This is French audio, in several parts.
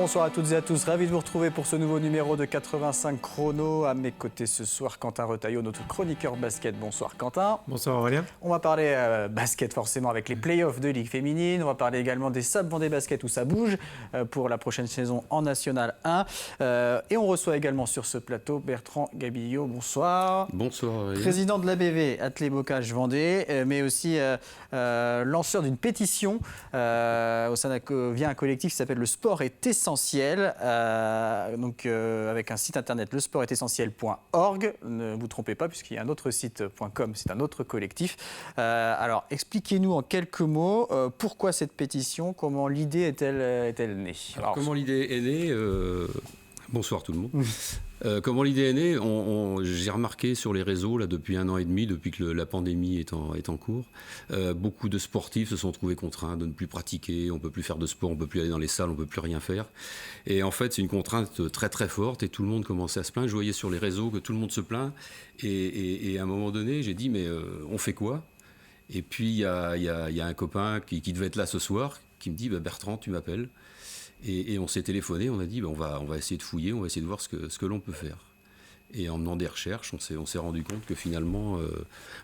Bonsoir à toutes et à tous, ravi de vous retrouver pour ce nouveau numéro de 85 chrono. À mes côtés ce soir, Quentin Retailleau, notre chroniqueur basket. Bonsoir Quentin. Bonsoir Aurélien. On va parler basket forcément avec les playoffs de Ligue féminine. On va parler également des Sables Vendée Basket où ça bouge pour la prochaine saison en National 1. Et on reçoit également sur ce plateau Bertrand Gabillot. Bonsoir. Bonsoir Aurélien. Président de l'ABV Athlé Bocage Vendée, mais aussi lanceur d'une pétition via un collectif qui s'appelle Le Sport est essentiel, avec un site internet lesportestessentiel.org. Ne vous trompez pas puisqu'il y a un autre site.com, c'est un autre collectif. Alors expliquez-nous en quelques mots pourquoi cette pétition, comment l'idée est-elle née? Alors, comment l'idée est née Bonsoir tout le monde. Comment l'idée est née, j'ai remarqué sur les réseaux là, depuis 1 an et demi, depuis que la pandémie est en cours, beaucoup de sportifs se sont trouvés contraints de ne plus pratiquer, on ne peut plus faire de sport, on ne peut plus aller dans les salles, on ne peut plus rien faire. Et en fait, c'est une contrainte très très forte et tout le monde commençait à se plaindre. Je voyais sur les réseaux que tout le monde se plaint et à un moment donné, j'ai dit mais on fait quoi? Et puis il y a un copain qui devait être là ce soir qui me dit Bertrand, tu m'appelles. Et on s'est téléphoné, on a dit on va essayer de fouiller, on va essayer de voir ce que l'on peut faire. Et en menant des recherches, on s'est rendu compte que finalement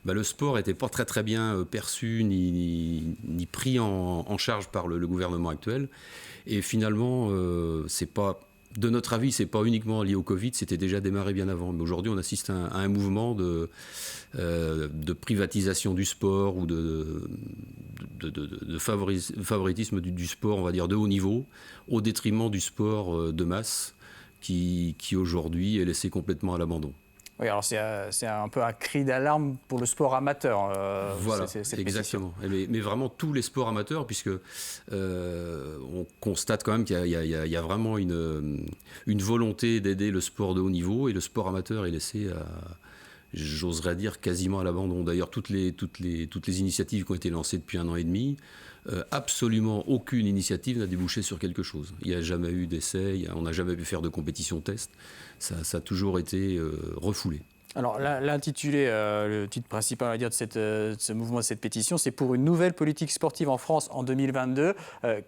le sport n'était pas très très bien perçu ni pris en charge par le gouvernement actuel. Et finalement, c'est pas, de notre avis, c'est pas uniquement lié au Covid, c'était déjà démarré bien avant. Mais aujourd'hui, on assiste à un mouvement de privatisation du sport ou de favoritisme du sport, on va dire, de haut niveau, au détriment du sport de masse qui aujourd'hui est laissé complètement à l'abandon. Oui, alors c'est un peu un cri d'alarme pour le sport amateur. Voilà, exactement. Mais vraiment tous les sports amateurs, puisque on constate quand même qu'il y a vraiment une volonté d'aider le sport de haut niveau, et le sport amateur est laissé à, j'oserais dire, quasiment à l'abandon. D'ailleurs, toutes les initiatives qui ont été lancées depuis 1 an et demi, absolument aucune initiative n'a débouché sur quelque chose. Il n'y a jamais eu d'essai, on n'a jamais pu faire de compétition test. Ça a toujours été refoulé. Alors l'intitulé, le titre principal, on va dire, de ce mouvement, de cette pétition, c'est pour une nouvelle politique sportive en France en 2022.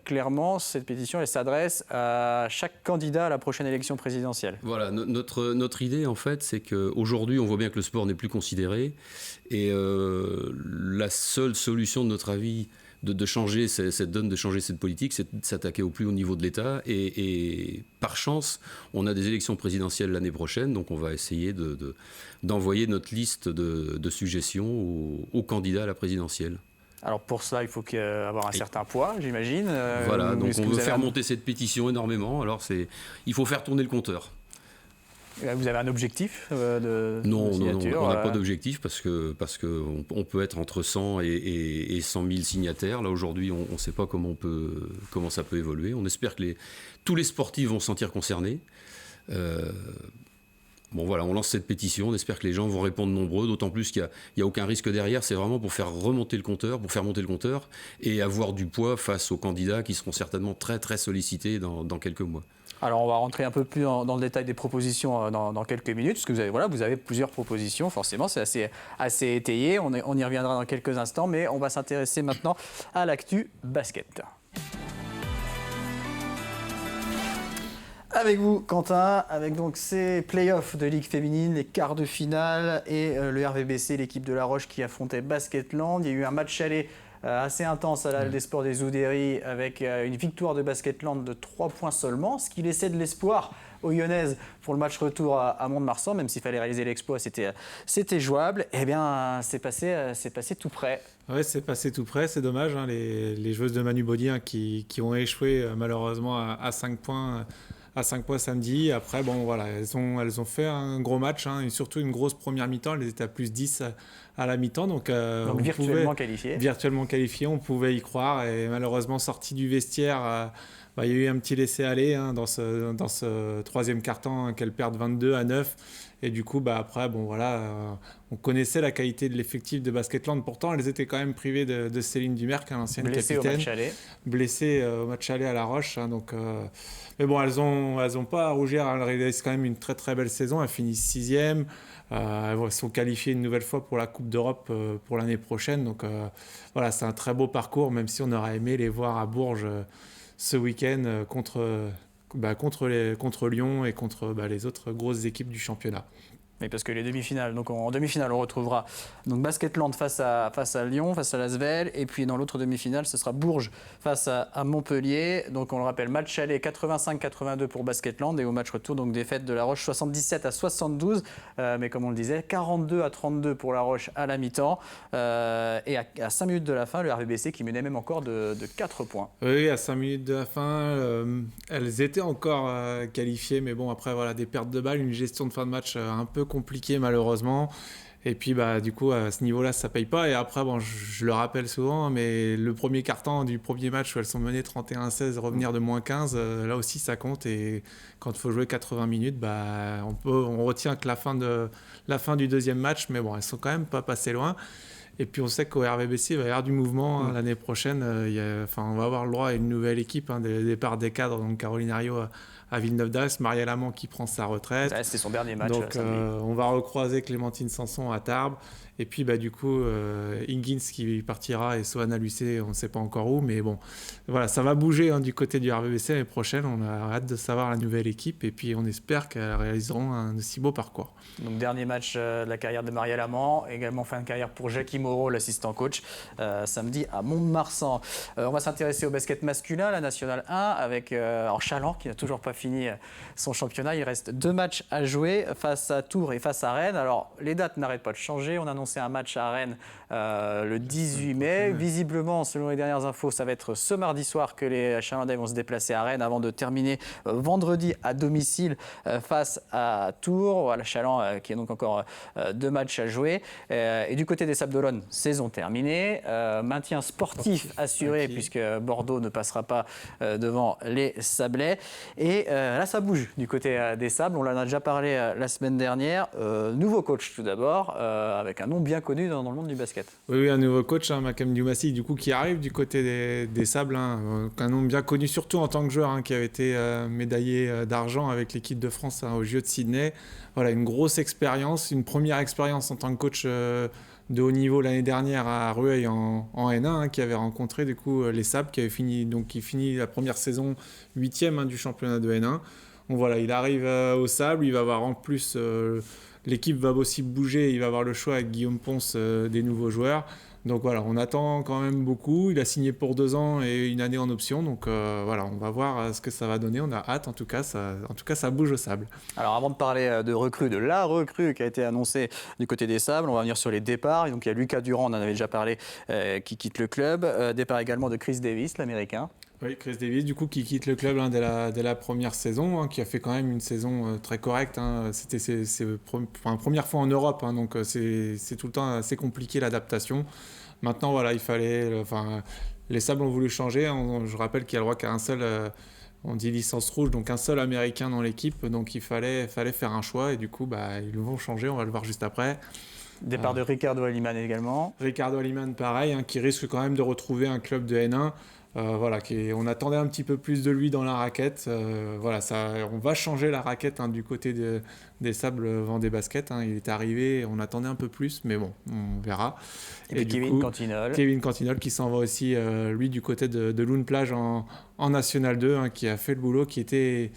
Clairement, cette pétition, elle s'adresse à chaque candidat à la prochaine élection présidentielle. Voilà, notre idée, en fait, c'est qu'aujourd'hui, on voit bien que le sport n'est plus considéré. Et la seule solution, de notre avis, de changer cette donne, de changer cette politique, c'est de s'attaquer au plus haut niveau de l'État. Et par chance, on a des élections présidentielles l'année prochaine, donc on va essayer d'envoyer notre liste de suggestions aux candidats à la présidentielle. Alors pour ça, il faut avoir un certain poids, j'imagine. Voilà, donc on veut faire monter cette pétition énormément. Alors il faut faire tourner le compteur. Vous avez un objectif de signature? Non, on n'a pas d'objectif parce qu'on peut être entre 100 et 100 000 signataires. Là, aujourd'hui, on ne sait pas comment ça peut évoluer. On espère que tous les sportifs vont se sentir concernés. Bon voilà, on lance cette pétition, on espère que les gens vont répondre nombreux, d'autant plus qu'il n'y a aucun risque derrière, c'est vraiment pour faire monter le compteur et avoir du poids face aux candidats qui seront certainement très très sollicités dans quelques mois. Alors on va rentrer un peu plus dans le détail des propositions dans quelques minutes, puisque vous avez plusieurs propositions, forcément, c'est assez étayé, on y reviendra dans quelques instants, mais on va s'intéresser maintenant à l'actu basket. Avec vous, Quentin, avec donc ces playoffs de Ligue féminine, les quarts de finale et le RVBC, l'équipe de La Roche qui affrontait Basketland. Il y a eu un match aller assez intense à la Halle des Sports des Oudéry avec une victoire de Basketland de 3 points seulement, ce qui laissait de l'espoir aux Lyonnaises pour le match retour à Mont-de-Marsan, même s'il fallait réaliser l'exploit, c'était jouable. Eh bien, c'est passé tout près. Oui, c'est passé tout près, c'est dommage. Hein, les joueuses de Manu Baudy qui ont échoué malheureusement à 5 points. À 5 points samedi. Après, bon, voilà, elles ont fait un gros match, et surtout une grosse première mi-temps. Elles étaient à plus 10 à la mi-temps. Donc virtuellement qualifiées. Virtuellement qualifiées, on pouvait y croire. Et malheureusement, sorti du vestiaire, il y a eu un petit laisser-aller dans ce troisième quart-temps qu'elles perdent 22-9. Et du coup, après, on connaissait la qualité de l'effectif de Basketland. Pourtant, elles étaient quand même privées de Céline Dumerc, l'ancienne capitaine. Blessée au match aller à La Roche. Mais bon, elles ont pas à rougir. Elles réalisent quand même une très très belle saison. Elles finissent 6e. Elles sont qualifiées une nouvelle fois pour la Coupe d'Europe pour l'année prochaine. Donc voilà, c'est un très beau parcours, même si on aurait aimé les voir à Bourges ce week-end contre contre Lyon et contre les autres grosses équipes du championnat. Oui, parce que les demi-finales, donc en demi-finale, on retrouvera donc Basketland face à Lyon, face à l'Asvel, et puis dans l'autre demi-finale, ce sera Bourges face à Montpellier. Donc on le rappelle, match aller 85-82 pour Basketland, et au match retour, donc défaite de La Roche 77-72, mais comme on le disait, 42-32 pour La Roche à la mi-temps, et à 5 minutes de la fin, le RVBC qui menait même encore de 4 points. Oui, à 5 minutes de la fin, elles étaient encore qualifiées, mais bon, après, voilà, des pertes de balles, une gestion de fin de match un peu compliqué malheureusement, et puis du coup à ce niveau là ça paye pas. Et après je le rappelle souvent, mais le premier quart-temps du premier match où elles sont menées 31-16, revenir de moins 15, là aussi ça compte, et quand il faut jouer 80 minutes, on retient que la fin du deuxième match, mais bon, elles sont quand même pas passées loin. Et puis on sait qu'au RVBC, il va y avoir du mouvement l'année prochaine. On va avoir le droit à une nouvelle équipe, des départs des cadres, donc Caroline Ariot à Villeneuve-d'Ascq, Marielle Amand qui prend sa retraite. Ouais, c'était son dernier match. Donc on va recroiser Clémentine Sanson à Tarbes. Et puis du coup, Higgins qui partira et Soana Lucé, on ne sait pas encore où. Mais bon, voilà, ça va bouger du côté du RVBC l'année prochaine. On a hâte de savoir la nouvelle équipe. Et puis on espère qu'elles réaliseront un si beau parcours. Donc dernier match de la carrière de Marielle Amand. Également fin de carrière pour Jackie Moreau, l'assistant coach, samedi à Mont-de-Marsan. On va s'intéresser au basket masculin, la Nationale 1, avec Chaland qui n'a toujours pas fini son championnat. Il reste 2 matchs à jouer face à Tours et face à Rennes. Alors les dates n'arrêtent pas de changer. On annonce un match à Rennes le 18 mai. Visiblement, selon les dernières infos, ça va être ce mardi soir que les Chalandais vont se déplacer à Rennes avant de terminer vendredi à domicile face à Tours. Voilà, Chaland qui a donc encore 2 matchs à jouer. Et du côté des Sables-d'Olonne, saison terminée. Maintien sportif assuré puisque Bordeaux ne passera pas devant les Sablais. Et là, ça bouge du côté des Sables. On en a déjà parlé la semaine dernière. Nouveau coach tout d'abord, avec un nom bien connu dans le monde du basket. Oui, un nouveau coach, Makem Diomassi, du coup, qui arrive du côté des Sables, un nom bien connu, surtout en tant que joueur, qui avait été médaillé d'argent avec l'équipe de France aux Jeux de Sydney. Voilà, une grosse expérience, une première expérience en tant que coach de haut niveau l'année dernière à Rueil en N1, qui avait rencontré du coup les Sables, qui finit la première saison 8e du championnat de N1. Donc voilà, il arrive au Sables, il va avoir en plus... L'équipe va aussi bouger, il va avoir le choix avec Guillaume Ponce des nouveaux joueurs. Donc voilà, on attend quand même beaucoup. Il a signé pour 2 ans et 1 année en option. Donc voilà, on va voir ce que ça va donner. On a hâte, en tout cas, ça bouge au Sable. Alors avant de parler de recrue, de la recrue qui a été annoncée du côté des Sables, on va venir sur les départs. Donc il y a Lucas Durand, on en avait déjà parlé, qui quitte le club. Départ également de Chris Davis, l'Américain. Oui, Chris Davis, du coup, qui quitte le club dès la première saison, qui a fait quand même une saison très correcte. C'était première fois en Europe, donc c'est tout le temps assez compliqué l'adaptation. Maintenant, voilà, il fallait... les Sables ont voulu changer. Je rappelle qu'il y a le droit qu'à un seul... on dit licence rouge, donc un seul Américain dans l'équipe. Donc il fallait faire un choix, et du coup, ils vont changer. On va le voir juste après. Départ de Ricardo Aliman également. Ricardo Aliman, pareil, qui risque quand même de retrouver un club de N1. On attendait un petit peu plus de lui dans la raquette. On va changer la raquette du côté des Sables Vendée Basket. Il est arrivé, on attendait un peu plus, mais bon, on verra. Et puis Kevin Cantinol qui s'en va aussi, lui, du côté de Loun Plage en National 2, qui a fait le boulot, qui était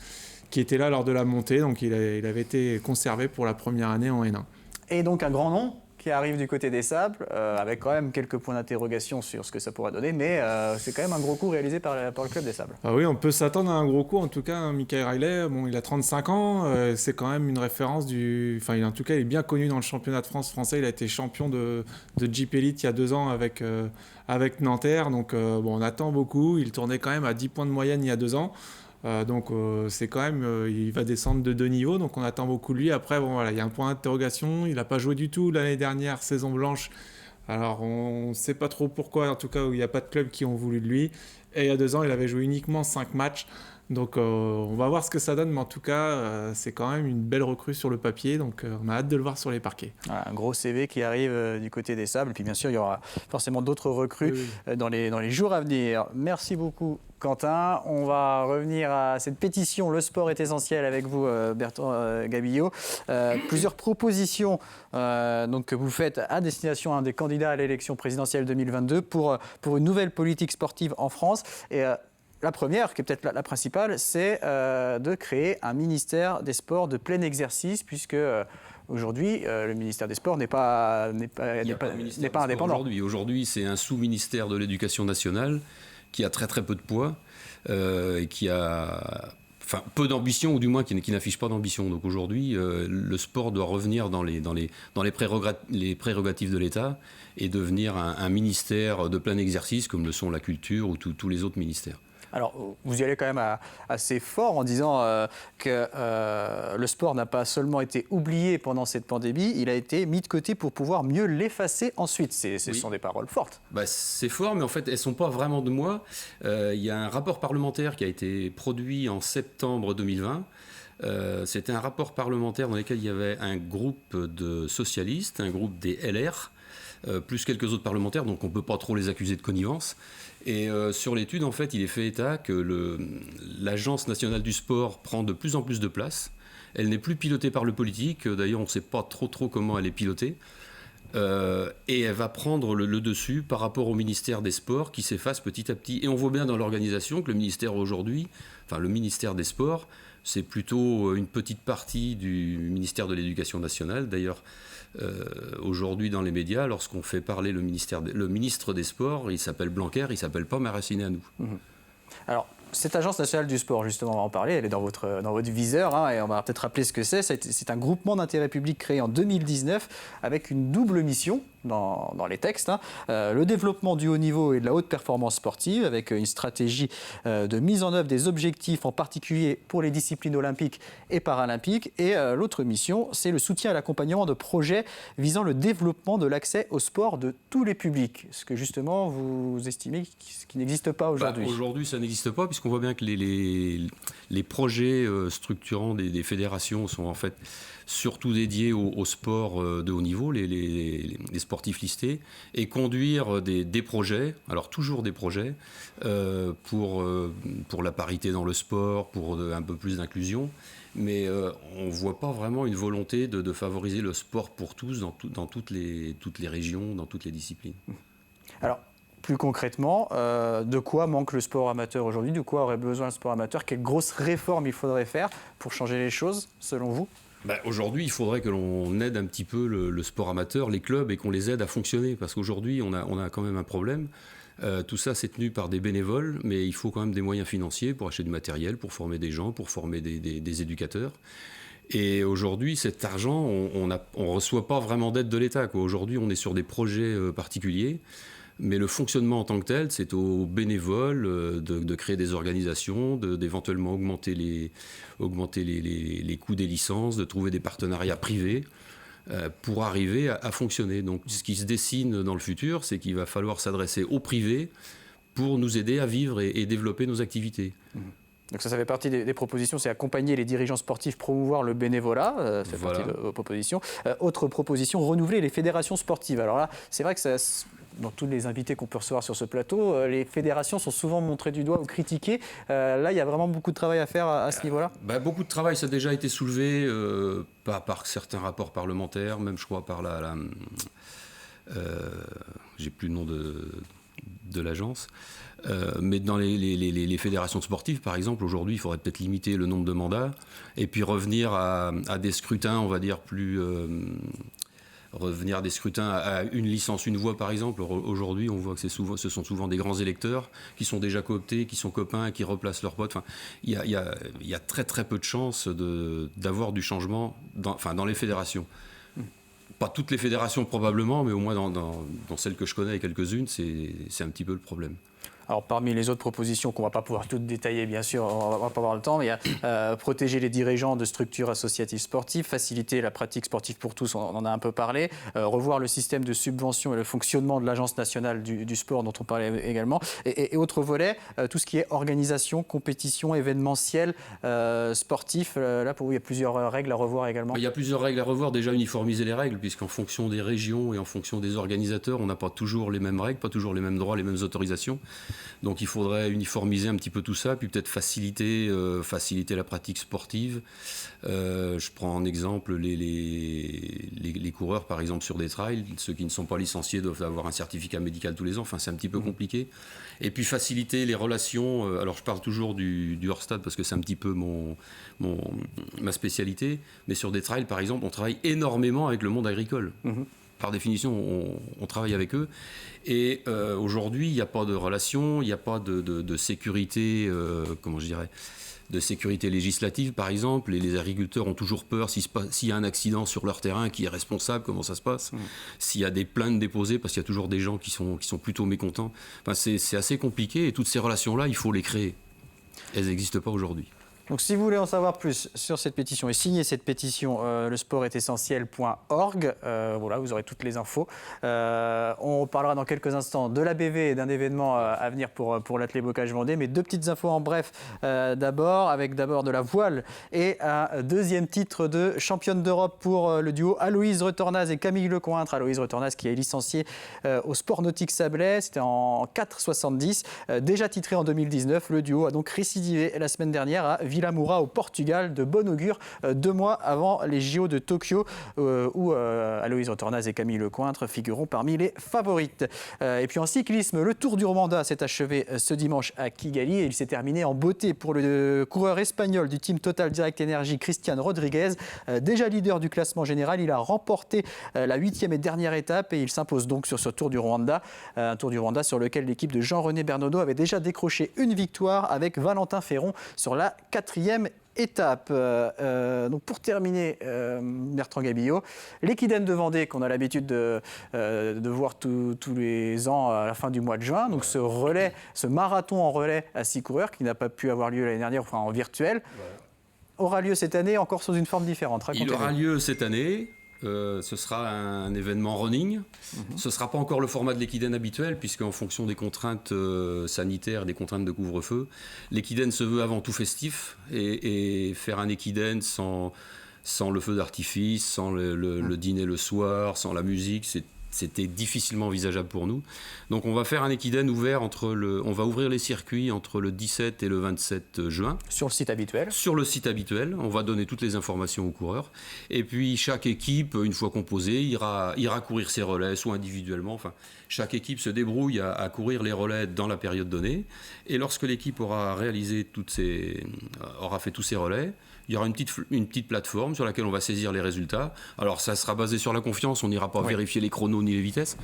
là lors de la montée. Donc il avait été conservé pour la première année en N1. Et donc un grand nom qui arrive du côté des Sables, avec quand même quelques points d'interrogation sur ce que ça pourrait donner, mais c'est quand même un gros coup réalisé par le club des Sables. Ah oui, on peut s'attendre à un gros coup, en tout cas. Michael Riley, il a 35 ans, c'est quand même une référence en tout cas, il est bien connu dans le championnat de France français. Il a été champion de Jeep Elite il y a 2 ans avec Nanterre, donc on attend beaucoup. Il tournait quand même à 10 points de moyenne il y a 2 ans. C'est quand même, il va descendre de 2 niveaux, donc on attend beaucoup de lui. Après, il y a un point d'interrogation. Il n'a pas joué du tout l'année dernière, saison blanche. Alors, on ne sait pas trop pourquoi. En tout cas, il n'y a pas de club qui ont voulu de lui. Et il y a 2 ans, il avait joué uniquement 5 matchs. Donc, on va voir ce que ça donne. Mais en tout cas, c'est quand même une belle recrue sur le papier. Donc, on a hâte de le voir sur les parquets. Voilà, un gros CV qui arrive du côté des Sables. Et puis, bien sûr, il y aura forcément d'autres recrues dans les jours à venir. Merci beaucoup, Quentin. On va revenir à cette pétition « Le sport est essentiel » avec vous, Bertrand Gabillot. Plusieurs propositions que vous faites à destination des candidats à l'élection présidentielle 2022 pour une nouvelle politique sportive en France. Et la première, qui est peut-être la principale, c'est de créer un ministère des Sports de plein exercice, puisque aujourd'hui, le ministère des Sports n'est pas indépendant. Aujourd'hui, c'est un sous-ministère de l'Éducation nationale qui a très très peu de poids et qui a peu d'ambition, ou du moins qui n'affiche pas d'ambition. Donc aujourd'hui, le sport doit revenir dans les prérogatives de l'État et devenir un ministère de plein exercice, comme le sont la culture ou tous les autres ministères. Alors, vous y allez quand même assez fort en disant que le sport n'a pas seulement été oublié pendant cette pandémie, il a été mis de côté pour pouvoir mieux l'effacer ensuite. Ce sont des paroles fortes. C'est fort, mais en fait, elles ne sont pas vraiment de moi. Il y a un rapport parlementaire qui a été produit en septembre 2020. C'était un rapport parlementaire dans lequel il y avait un groupe de socialistes, un groupe des LR, plus quelques autres parlementaires, donc on ne peut pas trop les accuser de connivence. Et sur l'étude, en fait, il est fait état que l'Agence nationale du sport prend de plus en plus de place. Elle n'est plus pilotée par le politique. D'ailleurs, on ne sait pas trop comment elle est pilotée. Et elle va prendre le dessus par rapport au ministère des Sports qui s'efface petit à petit. Et on voit bien dans l'organisation que le ministère aujourd'hui, le ministère des Sports, c'est plutôt une petite partie du ministère de l'Éducation nationale. D'ailleurs, aujourd'hui dans les médias, lorsqu'on fait parler le ministre des Sports, il s'appelle Blanquer, il ne s'appelle pas Maracineanu. Alors, cette Agence nationale du sport, justement, on va en parler, elle est dans votre viseur, et on va peut-être rappeler ce que c'est. C'est un groupement d'intérêt public créé en 2019 avec une double mission dans les textes. Le développement du haut niveau et de la haute performance sportive avec une stratégie de mise en œuvre des objectifs, en particulier pour les disciplines olympiques et paralympiques. Et l'autre mission, c'est le soutien et l'accompagnement de projets visant le développement de l'accès au sport de tous les publics. Ce que justement, vous estimez qui n'existe pas aujourd'hui. Aujourd'hui, ça n'existe pas, puisqu'on voit bien que les projets structurants des fédérations sont en fait surtout dédiés au sport de haut niveau, les sportifs listés, et conduire des projets, alors toujours des projets, pour la parité dans le sport, pour un peu plus d'inclusion, mais on ne voit pas vraiment une volonté de favoriser le sport pour tous dans toutes les régions, dans toutes les disciplines. Alors, plus concrètement, de quoi manque le sport amateur aujourd'hui? De quoi aurait besoin le sport amateur? Quelle grosse réforme il faudrait faire pour changer les choses, selon vous? Aujourd'hui, il faudrait que l'on aide un petit peu le sport amateur, les clubs, et qu'on les aide à fonctionner. Parce qu'aujourd'hui, on a quand même un problème. Tout ça, c'est tenu par des bénévoles, mais il faut quand même des moyens financiers pour acheter du matériel, pour former des gens, pour former des éducateurs. Et aujourd'hui, cet argent, on ne reçoit pas vraiment d'aide de l'État. Aujourd'hui, on est sur des projets particuliers. Mais le fonctionnement en tant que tel, c'est aux bénévoles de créer des organisations, d'éventuellement augmenter les coûts des licences, de trouver des partenariats privés pour arriver à fonctionner. Donc ce qui se dessine dans le futur, c'est qu'il va falloir s'adresser au privé pour nous aider à vivre et développer nos activités. Donc ça fait partie des propositions, c'est accompagner les dirigeants sportifs, promouvoir le bénévolat, ça fait partie de vos propositions. Autre proposition, renouveler les fédérations sportives. Alors là, c'est vrai que dans tous les invités qu'on peut recevoir sur ce plateau, les fédérations sont souvent montrées du doigt ou critiquées. Là, il y a vraiment beaucoup de travail à faire à ce niveau-là. Beaucoup de travail, ça a déjà été soulevé par certains rapports parlementaires, même je crois par j'ai plus le nom de l'agence. Mais dans les fédérations sportives, par exemple, aujourd'hui, il faudrait peut-être limiter le nombre de mandats et puis revenir à des scrutins, on va dire, revenir à des scrutins à une licence, une voix, par exemple. Aujourd'hui, on voit que ce sont souvent des grands électeurs qui sont déjà cooptés, qui sont copains et qui replacent leurs potes. Enfin, il y a très très peu de chances d'avoir du changement dans les fédérations. Pas toutes les fédérations probablement, mais au moins dans celles que je connais et quelques-unes, c'est un petit peu le problème. Alors, parmi les autres propositions qu'on ne va pas pouvoir toutes détailler, bien sûr, on ne va pas avoir le temps, mais il y a protéger les dirigeants de structures associatives sportives, faciliter la pratique sportive pour tous, on en a un peu parlé, revoir le système de subvention et le fonctionnement de l'Agence nationale du sport dont on parlait également, et autre volet, tout ce qui est organisation, compétition, événementiel, sportif. Là, pour vous, il y a plusieurs règles à revoir également. Il y a plusieurs règles à revoir. Déjà, uniformiser les règles, puisqu'en fonction des régions et en fonction des organisateurs, on n'a pas toujours les mêmes règles, pas toujours les mêmes droits, les mêmes autorisations. Donc il faudrait uniformiser un petit peu tout ça, puis peut-être faciliter la pratique sportive. Je prends en exemple les coureurs, par exemple, sur des trails. Ceux qui ne sont pas licenciés doivent avoir un certificat médical tous les ans. Enfin, c'est un petit peu compliqué. Et puis faciliter les relations. Alors je parle toujours du hors-stade parce que c'est un petit peu ma spécialité. Mais sur des trails, par exemple, on travaille énormément avec le monde agricole. Par définition, on travaille avec eux. Et aujourd'hui, il n'y a pas de relation, il n'y a pas de sécurité, de sécurité législative, par exemple. Et les agriculteurs ont toujours peur s'il y a un accident sur leur terrain, qui est responsable, comment ça se passe. S'il y a des plaintes déposées, parce qu'il y a toujours des gens qui sont plutôt mécontents. Enfin, c'est assez compliqué. Et toutes ces relations-là, il faut les créer. Elles n'existent pas aujourd'hui. Donc si vous voulez en savoir plus sur cette pétition et signer cette pétition, lesportestessentiel.org, voilà, vous aurez toutes les infos. On parlera dans quelques instants de l'ABV et d'un événement à venir pour l'Athlé Bocage Vendée, mais deux petites infos en bref avec d'abord de la voile et un deuxième titre de championne d'Europe pour le duo Aloïse Retornaz et Camille Lecointre. Aloïse Retornaz qui est licenciée au sport nautique Sablé, c'était en 4,70, déjà titré en 2019. Le duo a donc récidivé la semaine dernière à Vilamoura au Portugal, de bon augure, 2 mois avant les JO de Tokyo, où Aloïse Retornaz et Camille Lecointre figureront parmi les favorites. Et puis en cyclisme, le Tour du Rwanda s'est achevé ce dimanche à Kigali et il s'est terminé en beauté pour le coureur espagnol du team Total Direct Energy, Christian Rodriguez. Déjà leader du classement général, il a remporté la 8e et dernière étape et il s'impose donc sur ce Tour du Rwanda. Un Tour du Rwanda sur lequel l'équipe de Jean-René Bernodeau avait déjà décroché une victoire avec Valentin Ferron sur la 4e étape. Donc pour terminer, Bertrand Gabillot, l'équidène de Vendée qu'on a l'habitude de voir tous les ans à la fin du mois de juin, donc ce marathon en relais à 6 coureurs qui n'a pas pu avoir lieu l'année dernière, enfin en virtuel, aura lieu cette année encore sous une forme différente. Il aura lieu cette année. Ce sera un événement running. Ce ne sera pas encore le format de l'équidène habituel, puisqu'en fonction des contraintes sanitaires, des contraintes de couvre-feu, l'équidène se veut avant tout festif. Et faire un équidène sans le feu d'artifice, sans le dîner le soir, sans la musique, c'était difficilement envisageable pour nous. Donc on va faire un équidène ouvert on va ouvrir les circuits entre le 17 et le 27 juin. Sur le site habituel. Sur le site habituel, on va donner toutes les informations aux coureurs. Et puis chaque équipe, une fois composée, ira courir ses relais, soit individuellement. Enfin, chaque équipe se débrouille à courir les relais dans la période donnée. Et lorsque l'équipe aura fait tous ses relais, il y aura une petite plateforme sur laquelle on va saisir les résultats. Alors ça sera basé sur la confiance, on n'ira pas vérifier les chronos ni les vitesses,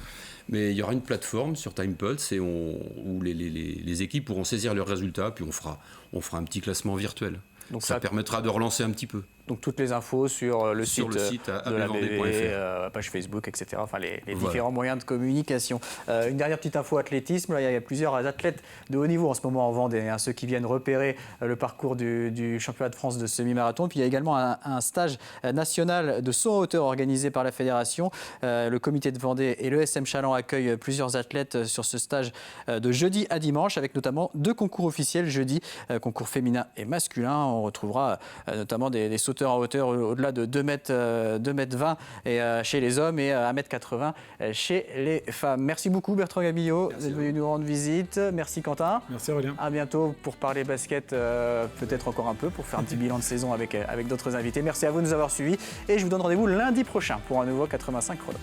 mais il y aura une plateforme sur TimePulse où les équipes pourront saisir leurs résultats, puis on fera un petit classement virtuel. Donc ça permettra de relancer un petit peu. Donc toutes les infos sur le site de la abvvendée.fr, page Facebook, etc. Enfin les différents moyens de communication. Une dernière petite info athlétisme. Là, il y a plusieurs athlètes de haut niveau en ce moment en Vendée, ceux qui viennent repérer le parcours du championnat de France de semi-marathon. Puis il y a également un stage national de saut en hauteur organisé par la fédération. Le comité de Vendée et le SM Chaland accueillent plusieurs athlètes sur ce stage de jeudi à dimanche, avec notamment 2 concours officiels jeudi, concours féminin et masculin. On retrouvera notamment des sauteurs en hauteur au-delà de 2,20 m chez les hommes et 1,80 m chez les femmes. Merci beaucoup Bertrand Gabillot d'être venu nous rendre visite. Merci Quentin. Merci Aurélien. À bientôt pour parler basket, peut-être encore un peu, pour faire un petit bilan de saison avec d'autres invités. Merci à vous de nous avoir suivis et je vous donne rendez-vous lundi prochain pour un nouveau 85 chrono.